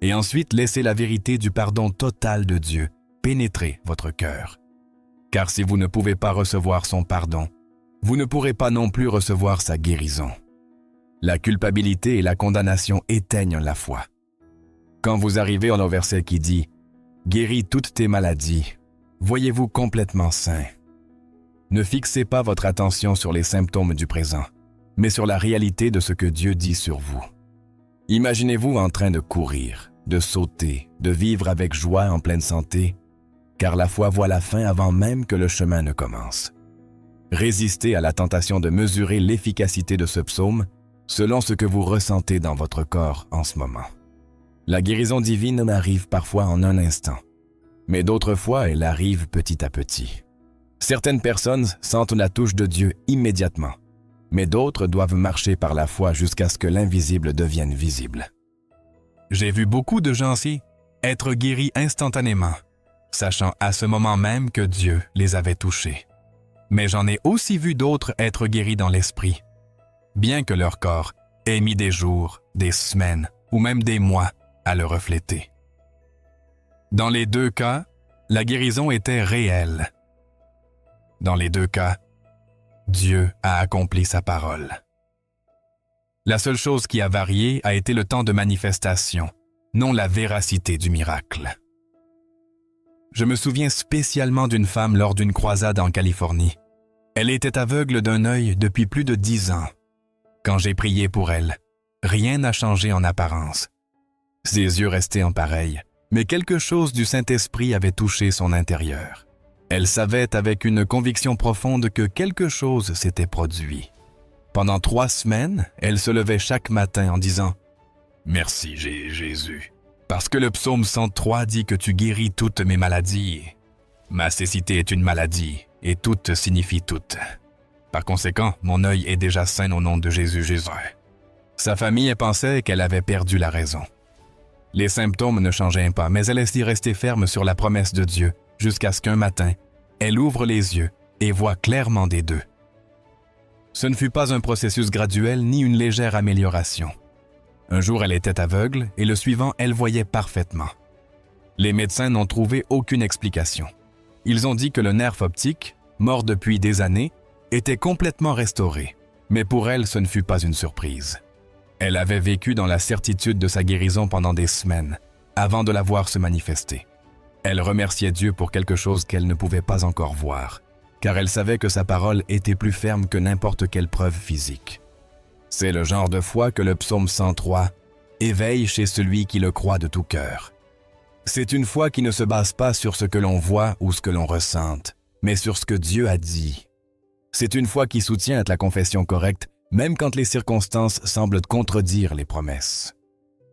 et ensuite laissez la vérité du pardon total de Dieu pénétrer votre cœur. Car si vous ne pouvez pas recevoir son pardon, vous ne pourrez pas non plus recevoir sa guérison. La culpabilité et la condamnation éteignent la foi. Quand vous arrivez au verset qui dit « Guéris toutes tes maladies », voyez-vous complètement sain. Ne fixez pas votre attention sur les symptômes du présent, mais sur la réalité de ce que Dieu dit sur vous. Imaginez-vous en train de courir, de sauter, de vivre avec joie en pleine santé, car la foi voit la fin avant même que le chemin ne commence. Résistez à la tentation de mesurer l'efficacité de ce psaume selon ce que vous ressentez dans votre corps en ce moment. La guérison divine arrive parfois en un instant, mais d'autres fois elle arrive petit à petit. Certaines personnes sentent la touche de Dieu immédiatement, mais d'autres doivent marcher par la foi jusqu'à ce que l'invisible devienne visible. J'ai vu beaucoup de gens ici être guéris instantanément, sachant à ce moment même que Dieu les avait touchés. Mais j'en ai aussi vu d'autres être guéris dans l'esprit, bien que leur corps ait mis des jours, des semaines ou même des mois à le refléter. Dans les deux cas, la guérison était réelle. Dans les deux cas, Dieu a accompli sa parole. La seule chose qui a varié a été le temps de manifestation, non la véracité du miracle. Je me souviens spécialement d'une femme lors d'une croisade en Californie. Elle était aveugle d'un œil depuis plus de 10 ans. Quand j'ai prié pour elle, rien n'a changé en apparence. Ses yeux restaient en pareil, mais quelque chose du Saint-Esprit avait touché son intérieur. Elle savait avec une conviction profonde que quelque chose s'était produit. Pendant 3 semaines, elle se levait chaque matin en disant « Merci Jésus, parce que le psaume 103 dit que tu guéris toutes mes maladies. Ma cécité est une maladie, et toute signifie toute. Par conséquent, mon œil est déjà sain au nom de Jésus. » Sa famille pensait qu'elle avait perdu la raison. Les symptômes ne changeaient pas, mais elle est restée ferme sur la promesse de Dieu, jusqu'à ce qu'un matin, elle ouvre les yeux et voit clairement des deux. Ce ne fut pas un processus graduel ni une légère amélioration. Un jour, elle était aveugle et le suivant, elle voyait parfaitement. Les médecins n'ont trouvé aucune explication. Ils ont dit que le nerf optique, mort depuis des années, était complètement restauré, mais pour elle, ce ne fut pas une surprise. Elle avait vécu dans la certitude de sa guérison pendant des semaines, avant de la voir se manifester. Elle remerciait Dieu pour quelque chose qu'elle ne pouvait pas encore voir, car elle savait que sa parole était plus ferme que n'importe quelle preuve physique. C'est le genre de foi que le psaume 103 éveille chez celui qui le croit de tout cœur. C'est une foi qui ne se base pas sur ce que l'on voit ou ce que l'on ressente, mais sur ce que Dieu a dit. C'est une foi qui soutient la confession correcte, même quand les circonstances semblent contredire les promesses.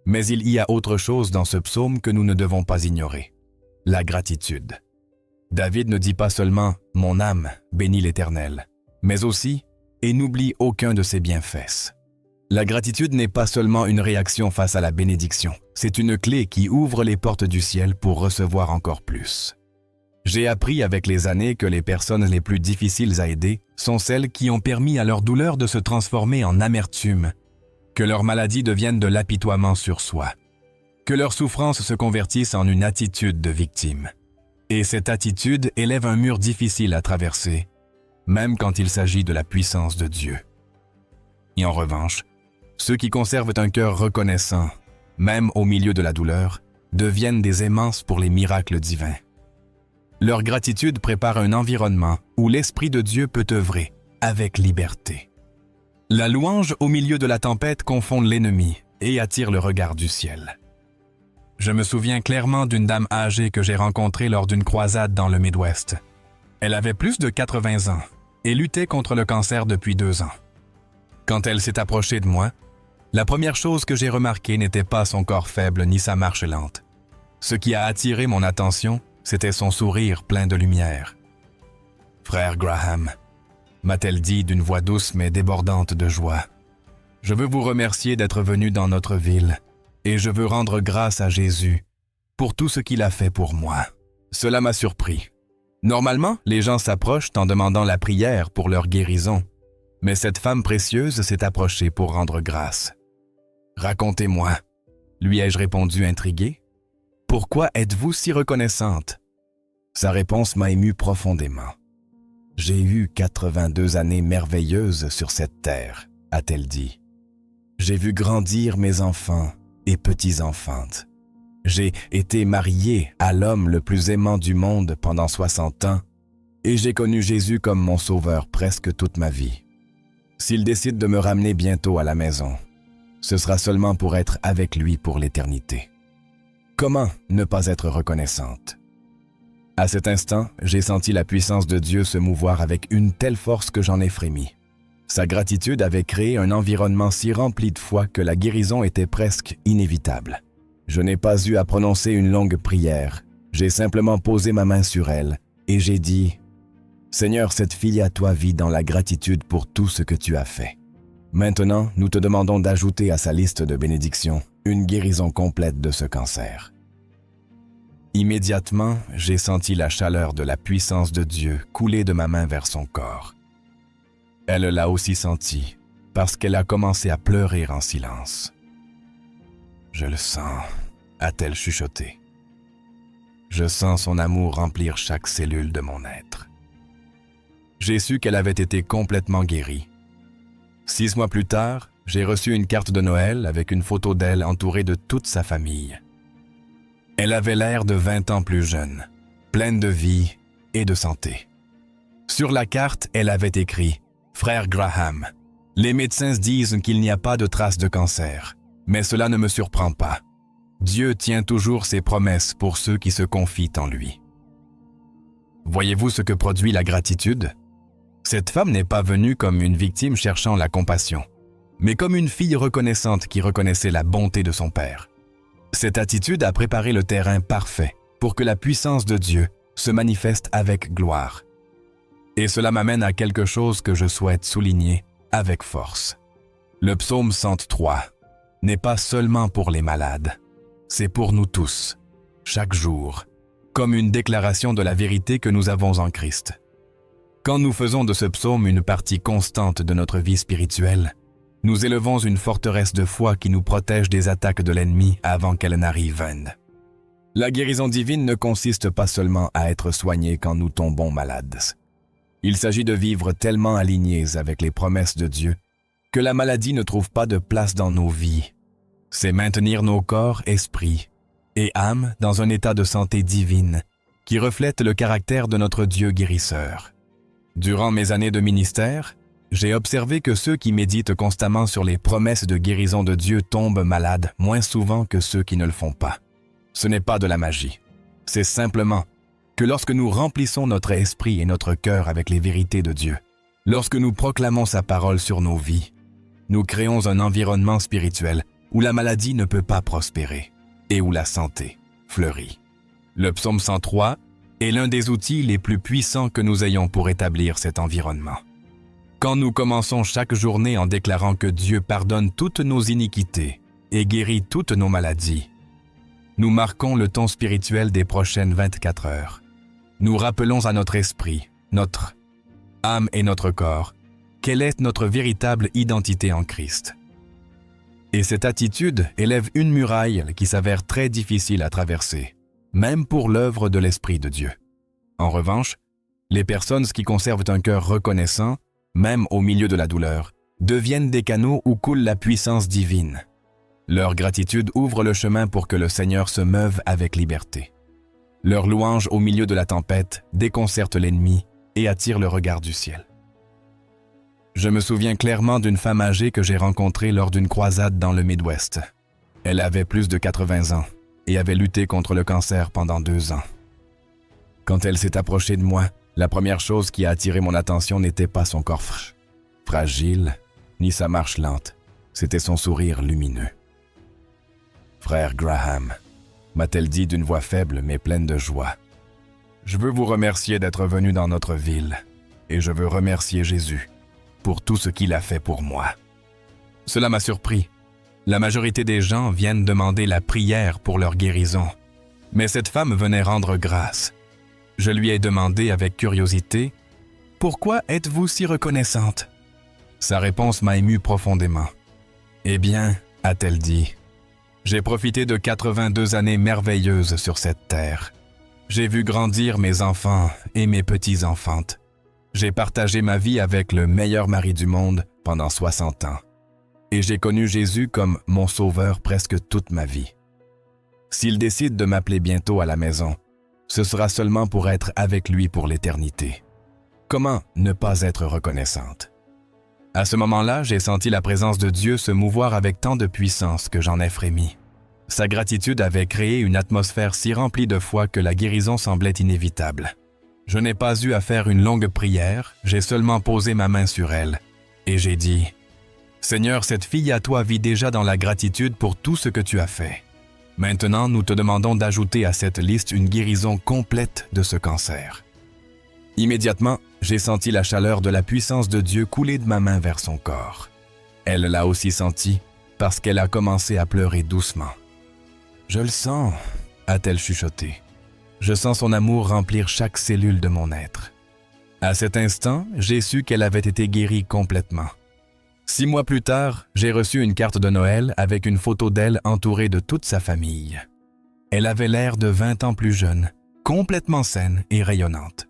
Mais il y a autre chose dans ce psaume que nous ne devons pas ignorer. La gratitude. David ne dit pas seulement « Mon âme, bénis l'Éternel », mais aussi « Et n'oublie aucun de ses bienfaits ». La gratitude n'est pas seulement une réaction face à la bénédiction, c'est une clé qui ouvre les portes du ciel pour recevoir encore plus. J'ai appris avec les années que les personnes les plus difficiles à aider sont celles qui ont permis à leur douleur de se transformer en amertume, que leur maladie devienne de l'apitoiement sur soi, que leur souffrance se convertisse en une attitude de victime. Et cette attitude élève un mur difficile à traverser, même quand il s'agit de la puissance de Dieu. Et en revanche, ceux qui conservent un cœur reconnaissant, même au milieu de la douleur, deviennent des aimances pour les miracles divins. Leur gratitude prépare un environnement où l'Esprit de Dieu peut œuvrer avec liberté. La louange au milieu de la tempête confond l'ennemi et attire le regard du ciel. Je me souviens clairement d'une dame âgée que j'ai rencontrée lors d'une croisade dans le Midwest. Elle avait plus de 80 ans et luttait contre le cancer depuis 2 ans. Quand elle s'est approchée de moi, la première chose que j'ai remarquée n'était pas son corps faible ni sa marche lente. Ce qui a attiré mon attention, c'était son sourire plein de lumière. « Frère Graham », m'a-t-elle dit d'une voix douce mais débordante de joie, « je veux vous remercier d'être venu dans notre ville et je veux rendre grâce à Jésus pour tout ce qu'il a fait pour moi. » Cela m'a surpris. Normalement, les gens s'approchent en demandant la prière pour leur guérison, mais cette femme précieuse s'est approchée pour rendre grâce. « Racontez-moi, » lui ai-je répondu intrigué. « Pourquoi êtes-vous si reconnaissante? » Sa réponse m'a ému profondément. « J'ai eu 82 années merveilleuses sur cette terre, » a-t-elle dit. « J'ai vu grandir mes enfants et petits-enfantes. J'ai été mariée à l'homme le plus aimant du monde pendant 60 ans et j'ai connu Jésus comme mon sauveur presque toute ma vie. S'il décide de me ramener bientôt à la maison, ce sera seulement pour être avec lui pour l'éternité. Comment ne pas être reconnaissante? À cet instant, j'ai senti la puissance de Dieu se mouvoir avec une telle force que j'en ai frémi. Sa gratitude avait créé un environnement si rempli de foi que la guérison était presque inévitable. Je n'ai pas eu à prononcer une longue prière. J'ai simplement posé ma main sur elle et j'ai dit « Seigneur, cette fille à toi vit dans la gratitude pour tout ce que tu as fait. Maintenant, nous te demandons d'ajouter à sa liste de bénédictions une guérison complète de ce cancer. » Immédiatement, j'ai senti la chaleur de la puissance de Dieu couler de ma main vers son corps. Elle l'a aussi senti, parce qu'elle a commencé à pleurer en silence. « Je le sens », a-t-elle chuchoté. « Je sens son amour remplir chaque cellule de mon être. » J'ai su qu'elle avait été complètement guérie. 6 mois plus tard, j'ai reçu une carte de Noël avec une photo d'elle entourée de toute sa famille. Elle avait l'air de 20 ans plus jeune, pleine de vie et de santé. Sur la carte, elle avait écrit « Frère Graham, les médecins disent qu'il n'y a pas de trace de cancer, mais cela ne me surprend pas. Dieu tient toujours ses promesses pour ceux qui se confient en lui. » Voyez-vous ce que produit la gratitude? Cette femme n'est pas venue comme une victime cherchant la compassion, mais comme une fille reconnaissante qui reconnaissait la bonté de son Père. Cette attitude a préparé le terrain parfait pour que la puissance de Dieu se manifeste avec gloire. Et cela m'amène à quelque chose que je souhaite souligner avec force. Le psaume 103 n'est pas seulement pour les malades, c'est pour nous tous, chaque jour, comme une déclaration de la vérité que nous avons en Christ. Quand nous faisons de ce psaume une partie constante de notre vie spirituelle, nous élevons une forteresse de foi qui nous protège des attaques de l'ennemi avant qu'elles n'arrivent. La guérison divine ne consiste pas seulement à être soigné quand nous tombons malades. Il s'agit de vivre tellement alignés avec les promesses de Dieu que la maladie ne trouve pas de place dans nos vies. C'est maintenir nos corps, esprits et âme dans un état de santé divine qui reflète le caractère de notre Dieu guérisseur. Durant mes années de ministère, j'ai observé que ceux qui méditent constamment sur les promesses de guérison de Dieu tombent malades moins souvent que ceux qui ne le font pas. Ce n'est pas de la magie. C'est simplement que lorsque nous remplissons notre esprit et notre cœur avec les vérités de Dieu, lorsque nous proclamons sa parole sur nos vies, nous créons un environnement spirituel où la maladie ne peut pas prospérer et où la santé fleurit. Le psaume 103 est l'un des outils les plus puissants que nous ayons pour établir cet environnement. Quand nous commençons chaque journée en déclarant que Dieu pardonne toutes nos iniquités et guérit toutes nos maladies, nous marquons le ton spirituel des prochaines 24 heures. Nous rappelons à notre esprit, notre âme et notre corps quelle est notre véritable identité en Christ. Et cette attitude élève une muraille qui s'avère très difficile à traverser, même pour l'œuvre de l'Esprit de Dieu. En revanche, les personnes qui conservent un cœur reconnaissant, même au milieu de la douleur, deviennent des canaux où coule la puissance divine. Leur gratitude ouvre le chemin pour que le Seigneur se meuve avec liberté. Leur louange au milieu de la tempête déconcerte l'ennemi et attire le regard du ciel. Je me souviens clairement d'une femme âgée que j'ai rencontrée lors d'une croisade dans le Midwest. Elle avait plus de 80 ans et avait lutté contre le cancer pendant 2 ans. Quand elle s'est approchée de moi, la première chose qui a attiré mon attention n'était pas son corps fragile, ni sa marche lente. C'était son sourire lumineux. « Frère Graham », m'a-t-elle dit d'une voix faible mais pleine de joie. « Je veux vous remercier d'être venu dans notre ville et je veux remercier Jésus pour tout ce qu'il a fait pour moi. » Cela m'a surpris. La majorité des gens viennent demander la prière pour leur guérison. Mais cette femme venait rendre grâce. Je lui ai demandé avec curiosité « Pourquoi êtes-vous si reconnaissante ?» Sa réponse m'a ému profondément. « Eh bien, a-t-elle dit, j'ai profité de 82 années merveilleuses sur cette terre. J'ai vu grandir mes enfants et mes petits-enfantes. J'ai partagé ma vie avec le meilleur mari du monde pendant 60 ans. Et j'ai connu Jésus comme mon sauveur presque toute ma vie. S'il décide de m'appeler bientôt à la maison, ce sera seulement pour être avec lui pour l'éternité. Comment ne pas être reconnaissante? À ce moment-là, j'ai senti la présence de Dieu se mouvoir avec tant de puissance que j'en ai frémi. Sa gratitude avait créé une atmosphère si remplie de foi que la guérison semblait inévitable. Je n'ai pas eu à faire une longue prière, j'ai seulement posé ma main sur elle. Et j'ai dit, « Seigneur, cette fille à toi vit déjà dans la gratitude pour tout ce que tu as fait. Maintenant, nous te demandons d'ajouter à cette liste une guérison complète de ce cancer. » Immédiatement, j'ai senti la chaleur de la puissance de Dieu couler de ma main vers son corps. Elle l'a aussi senti parce qu'elle a commencé à pleurer doucement. « Je le sens », a-t-elle chuchoté. « Je sens son amour remplir chaque cellule de mon être. » À cet instant, j'ai su qu'elle avait été guérie complètement. 6 mois plus tard, j'ai reçu une carte de Noël avec une photo d'elle entourée de toute sa famille. Elle avait l'air de 20 ans plus jeune, complètement saine et rayonnante.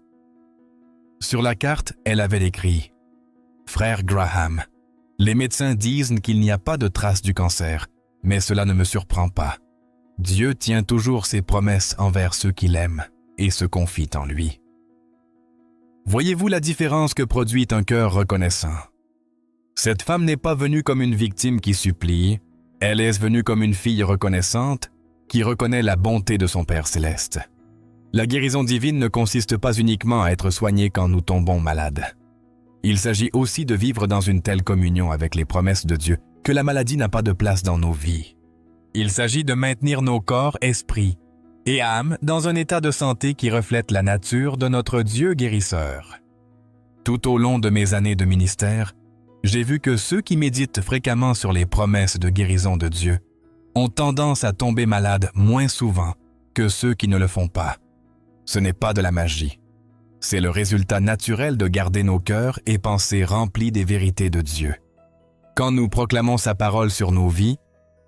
Sur la carte, elle avait écrit « Frère Graham, les médecins disent qu'il n'y a pas de trace du cancer, mais cela ne me surprend pas. Dieu tient toujours ses promesses envers ceux qui l'aiment et se confient en lui. » Voyez-vous la différence que produit un cœur reconnaissant? Cette femme n'est pas venue comme une victime qui supplie, elle est venue comme une fille reconnaissante qui reconnaît la bonté de son Père céleste. La guérison divine ne consiste pas uniquement à être soigné quand nous tombons malades. Il s'agit aussi de vivre dans une telle communion avec les promesses de Dieu que la maladie n'a pas de place dans nos vies. Il s'agit de maintenir nos corps, esprits et âme dans un état de santé qui reflète la nature de notre Dieu guérisseur. Tout au long de mes années de ministère, j'ai vu que ceux qui méditent fréquemment sur les promesses de guérison de Dieu ont tendance à tomber malades moins souvent que ceux qui ne le font pas. Ce n'est pas de la magie. C'est le résultat naturel de garder nos cœurs et pensées remplis des vérités de Dieu. Quand nous proclamons sa parole sur nos vies,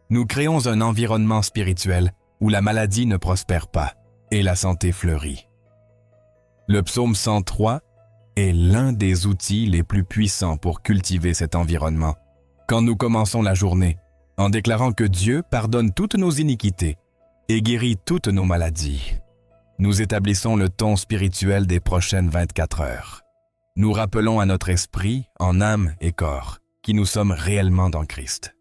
nous créons un environnement spirituel où la maladie ne prospère pas et la santé fleurit. Le psaume 103 est l'un des outils les plus puissants pour cultiver cet environnement. Quand nous commençons la journée en déclarant que Dieu pardonne toutes nos iniquités et guérit toutes nos maladies, nous établissons le ton spirituel des prochaines 24 heures. Nous rappelons à notre esprit, en âme et corps, qui nous sommes réellement dans Christ.